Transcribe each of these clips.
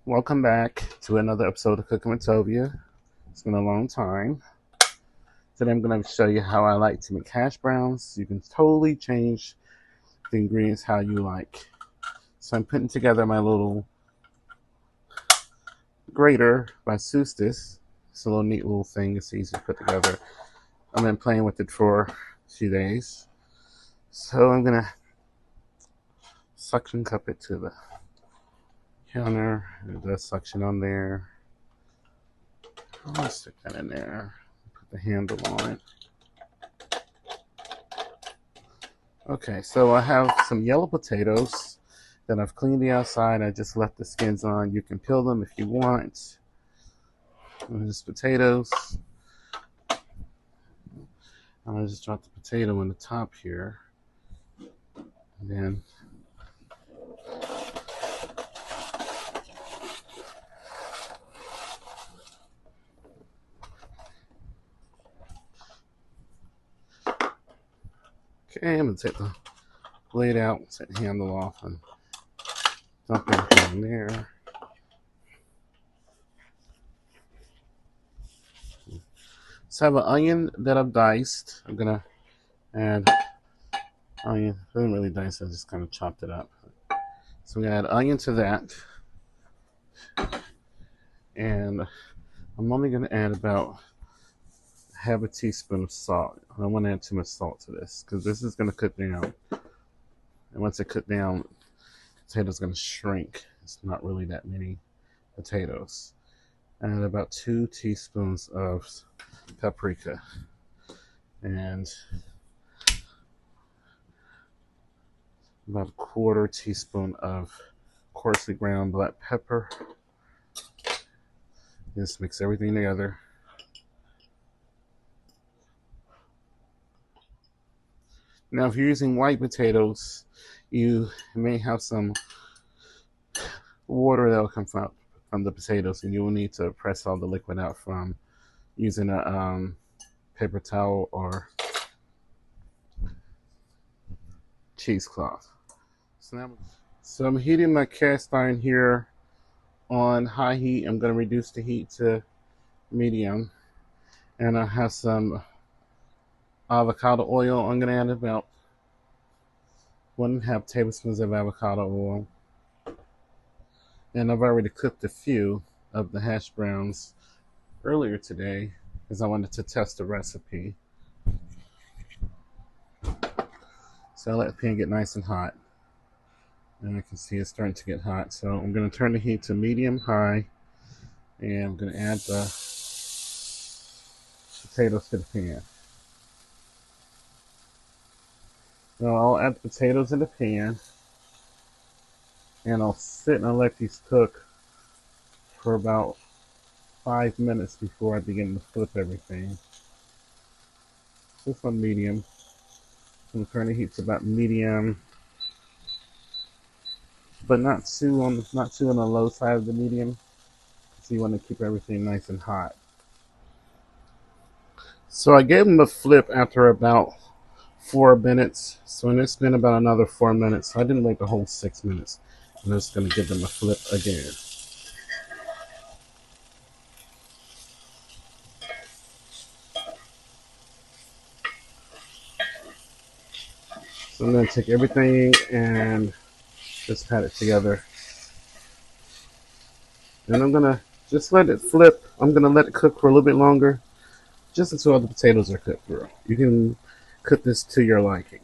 Welcome back to another episode of Cooking with Tovia. It's been a long time. Today I'm going to show you how I like to make hash browns. You can totally change the ingredients how you like. So I'm putting together my little grater by Susteas. It's a little neat little thing. It's easy to put together. I've been playing with it for a few days. So I'm going to suction cup it to the counter. It does suction on there. I'll stick that in there. Put the handle on it. Okay, so I have some yellow potatoes that I've cleaned the outside. I just left the skins on. You can peel them if you want. Just potatoes. I'll just drop the potato in the top here. And then okay, I'm gonna take the blade out, set the handle off, and dump it in there. So I have an onion that I've diced. I'm gonna add onion. I didn't really dice it, I just kind of chopped it up. So I'm gonna add onion to that, and I'm only gonna add about half a teaspoon of salt. I don't want to add too much salt to this because this is going to cook down. And once it cook down, the potato's going to shrink. It's not really that many potatoes. And about 2 teaspoons of paprika. And about a 1/4 teaspoon of coarsely ground black pepper. Just mix everything together. Now, if you're using white potatoes, you may have some water that will come from the potatoes, and you will need to press all the liquid out from using a paper towel or cheesecloth. So I'm heating my cast iron here on high heat. I'm going to reduce the heat to medium, and I have some avocado oil. I'm going to add about 1.5 tablespoons of avocado oil. And I've already cooked a few of the hash browns earlier today because I wanted to test the recipe. So I let the pan get nice and hot. And I can see it's starting to get hot. So I'm going to turn the heat to medium high. And I'm going to add the potatoes to the pan. Now I'll add the potatoes in the pan. And I'll sit and I'll let these cook for about 5 minutes before I begin to flip everything. This one medium. I'm going to turn the heat to about medium, but not too on the low side of the medium. So you want to keep everything nice and hot. So I gave them a flip after about 4 minutes. So it's been about another 4 minutes. So I didn't wait the whole 6 minutes. I'm just going to give them a flip again. So I'm going to take everything and just pat it together. And I'm going to just let it flip. I'm going to let it cook for a little bit longer, just until all the potatoes are cooked through. You can cook this to your liking.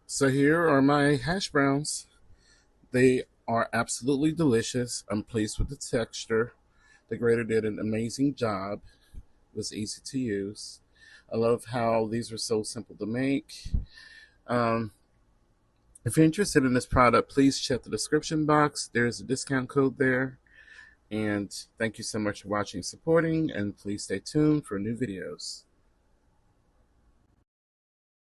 So here are my hash browns. They are absolutely delicious. I'm pleased with the texture. The grater did an amazing job. It was easy to use. I love how these are so simple to make. If you're interested in this product, please check the description box. There's a discount code there. And thank you so much for watching and supporting. And please stay tuned for new videos.